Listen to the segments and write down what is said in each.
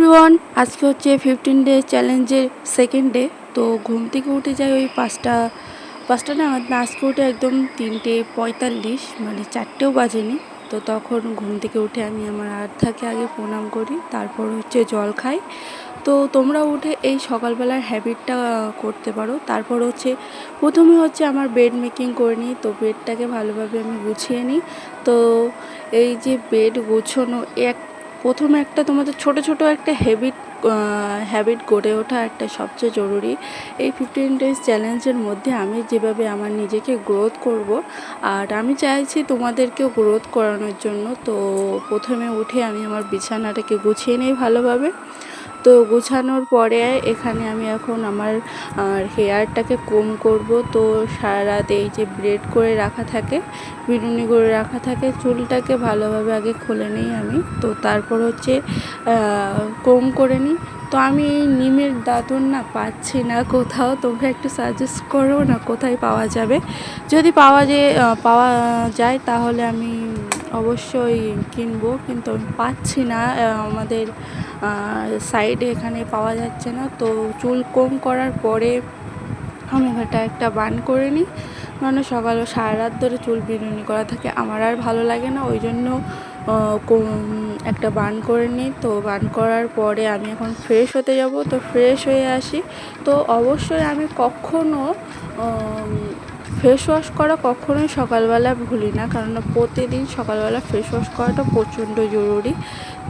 Everyone, আজকে হচ্ছে 15 day চ্যালেঞ্জের সেকেন্ড ডে। তো ঘুম থেকে উঠে যাই ওই পাঁচটা না, আজকে উঠে একদম 3:45, মানে 4টেও বাজেনি। তো তখন ঘুম থেকে উঠে আমি আমার আর্থাকে আগে প্রণাম করি, তারপর হচ্ছে জল খাই। তো তোমরা উঠে এই সকালবেলার হ্যাবিটটা করতে পারো। তারপর হচ্ছে প্রথমে হচ্ছে আমার বেড মেকিং করে নিই। তো বেডটাকে ভালোভাবে আমি গুছিয়ে নিই। তো এই যে বেড গোছানো প্রথমে একটা তোমাদের ছোট ছোট একটা হ্যাবিট গড়ে ওঠা একটা সবচেয়ে জরুরি। এই 15 ডেজ চ্যালেঞ্জের মধ্যে আমি যেভাবে আমার নিজেকে গ্রোথ করব, আর আমি চাইছি তোমাদেরকেও গ্রোথ করানোর জন্য। তো প্রথমে উঠে আমি আমার বিছানাটাকে গুছিয়ে নিই ভালোভাবে। তো গোছানোর পরে এখানে আমি এখন আমার হেয়ারটাকে কোম করব। তো সারা রাত এই যে ব্রেড করে রাখা থাকে, বিনুনি করে রাখা থাকে, চুলটাকে ভালোভাবে আগে খুলে নিই আমি। তো তারপর হচ্ছে কোম করে নিই। তো আমি এই নিমের দাঁতন না পাচ্ছি না কোথাও, তোমরা একটু সাজেস্ট করো না কোথায় পাওয়া যাবে। যদি পাওয়া যায় তাহলে আমি অবশ্যই কিনবো, কিন্তু আমি পাচ্ছি না। আমাদের সাইডে এখানে পাওয়া যাচ্ছে না। তো চুল কোম করার পরে আমি এটা একটা বান করে নিই, মানে সকালে সারা রাত ধরে চুল বিনুনি করা থাকে, আমার আর ভালো লাগে না। ওই জন্য একটা বান করে নিই। তো বান করার পরে আমি এখন ফ্রেশ হতে যাব। তো ফ্রেশ হয়ে আসি। তো অবশ্যই আমি কখনও ফেস ওয়াশ করা কখনোই সকালবেলা ভুলি না, কারণ প্রতিদিন সকালবেলা ফেস ওয়াশ করাটা প্রচণ্ড জরুরি।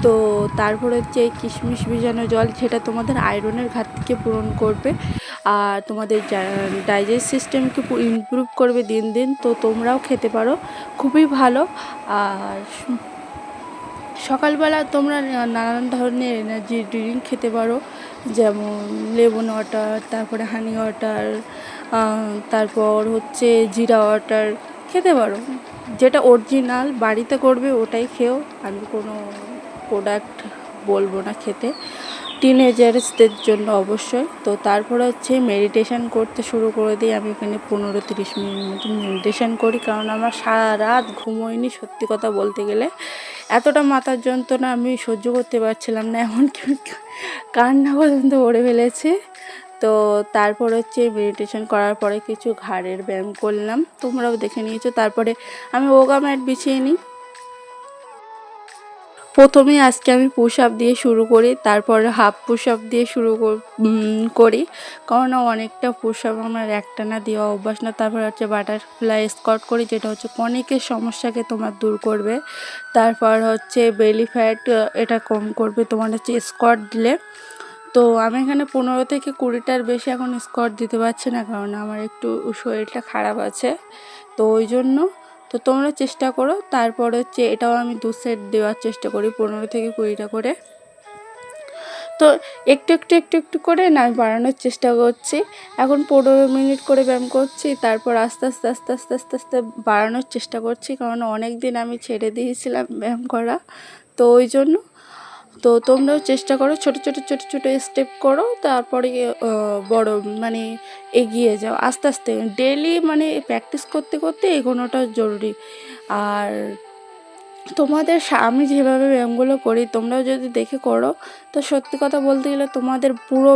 তো তারপরে হচ্ছে এই কিশমিশ ভিজানো জল, যেটা তোমাদের আয়রনের ঘাটতিকে পূরণ করবে আর তোমাদের ডাইজেস্ট সিস্টেমকে ইমপ্রুভ করবে দিন দিন। তো তোমরাও খেতে পারো, খুবই ভালো। আর সকালবেলা তোমরা নানান ধরনের এনার্জি ড্রিঙ্ক খেতে পারো, যেমন লেমন ওয়াটার, তারপরে হানি ওয়াটার, তারপর হচ্ছে জিরা ওয়াটার খেতে পারো। যেটা অরিজিনাল বাড়িতে করবে ওটাই খেও, আমি কোনো প্রোডাক্ট বলবো না খেতে, টিনেজার্সদের জন্য অবশ্যই। তো তারপরে হচ্ছে মেডিটেশান করতে শুরু করে দিই। আমি এখানে 15-30 মিনিট মতন মেডিটেশান করি, কারণ আমার সারা রাত ঘুমোয়নি। সত্যি কথা বলতে গেলে এতটা মাথার যন্ত্রণা আমি সহ্য করতে পারছিলাম না, এমনকি কান্না পর্যন্ত করে ফেলেছে। তো তারপর হচ্ছে মেডিটেশন করার পরে কিছু ঘাড়ের ব্যায়াম করলাম, তোমরাও দেখে নিয়েছো। তারপরে আমি যোগা ম্যাট বিছিয়ে নিই। প্রথমে আজকে আমি পুশ আপ দিয়ে শুরু করি, তারপরে হাফ পুশ আপ দিয়ে করি, কারণ অনেকটা পুশ আপ আমার একটানা দেওয়া অভ্যাস না। তারপর হচ্ছে বাটারফ্লাই স্কোয়াট করি, যেটা হচ্ছে অনেকের সমস্যাকে তোমার দূর করবে। তারপর হচ্ছে বেলি ফ্যাট, এটা কম করবে তোমার হচ্ছে স্কোয়াট দিলে। তো আমি এখানে 15 থেকে 20টার বেশি এখন স্কোয়াট দিতে পারছি না, কারণ আমার একটু শরীরটা খারাপ আছে, তো ওই জন্য। তো তোমরা চেষ্টা করো। তারপর হচ্ছে এটাও আমি 2 সেট দেওয়ার চেষ্টা করি, 15 থেকে 20টা করে। তো একটু করে না আমি বাড়ানোর চেষ্টা করছি। এখন 15 মিনিট করে ব্যায়াম করছি, তারপর আস্তে আস্তে বাড়ানোর চেষ্টা করছি, কারণ অনেক দিন আমি ছেড়ে দিয়েছিলাম ব্যায়াম করা, তো ওই জন্য। তো তোমরাও চেষ্টা করো, ছোট স্টেপ করো, তারপরে বড় মানে এগিয়ে যাও আস্তে আস্তে। ডেলি মানে প্র্যাকটিস করতে করতে এগোনোটা জরুরি। আর তোমাদের আমি যেভাবে ব্যায়ামগুলো করি তোমরাও যদি দেখে করো, তো সত্যি কথা বলতে গেলে তোমাদের পুরো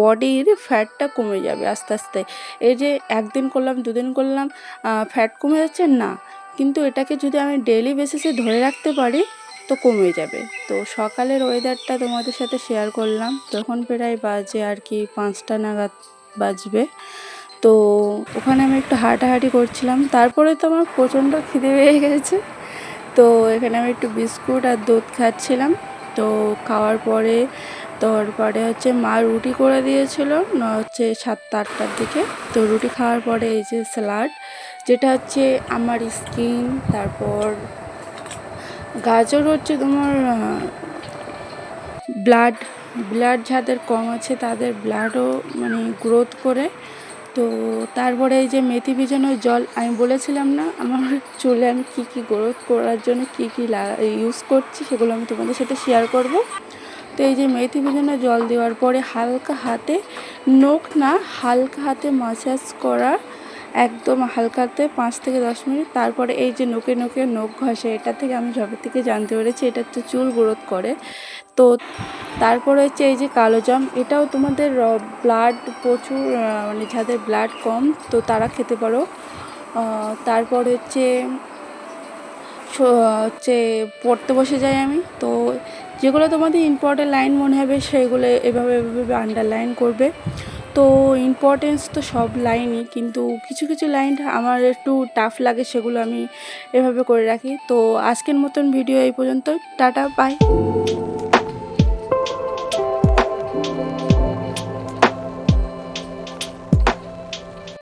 বডির ফ্যাটটা কমে যাবে আস্তে আস্তে। এই যে একদিন করলাম, দুদিন করলাম, ফ্যাট কমে যাচ্ছে না, কিন্তু এটাকে যদি আমি ডেইলি বেসিসে ধরে রাখতে পারি তো কমে যাবে। তো সকালের ওয়েদারটা তোমাদের সাথে শেয়ার করলাম, তখন প্রায় বাজে আর কি 5টা নাগাদ বাজবে। তো ওখানে আমি একটু হাঁটাহাঁটি করছিলাম, তারপরে তো আমার প্রচণ্ড খিদে পেয়ে গেছে। তো এখানে আমি একটু বিস্কুট আর দুধ খাচ্ছিলাম। তো খাওয়ার পরে তারপরে হচ্ছে মা রুটি করে দিয়েছিল হচ্ছে 7টা-8টার দিকে। তো রুটি খাওয়ার পরে এই যে স্যালাড, যেটা হচ্ছে আমার স্কিন, তারপর গাজর হচ্ছে তোমার ব্লাড যাদের কম আছে তাদের ব্লাডও মানে গ্রোথ করে। তো তারপরে এই যে মেথি ভিজানোর জল, আমি বলেছিলাম না আমার চুলে আমি কী গ্রোথ করার জন্য কী ইউজ করছি, সেগুলো আমি তোমাদের সাথে শেয়ার করব। তো এই যে মেথি ভিজানো জল দেওয়ার পরে হালকা হাতে, হালকা হাতে মাসাজ করা, একদম হালকাতে 5 থেকে 10 মিনিট। তারপরে এই যে নোকে নোকে নখ ঘষে, এটা থেকে আমি যবে থেকে জানতে পেরেছি এটা হচ্ছে চুল গ্রোথ করে। তো তারপরে হচ্ছে এই যে কালো জাম, এটাও তোমাদের ব্লাড প্রচুর মানে যাদের ব্লাড কম তো তারা খেতে পারো। তারপর হচ্ছে পড়তে বসে যাই আমি, তো যেগুলো তোমাদের ইম্পর্টেন্ট লাইন মনে হবে সেগুলো এভাবে এভাবে আন্ডারলাইন করবে। তো ইম্পর্টেন্স তো সব লাইনই, কিন্তু কিছু কিছু লাইন আমার একটু টাফ লাগে, সেগুলো আমি এভাবে করে রাখি। তো আজকের মতন ভিডিও এই পর্যন্ত। Tata, by.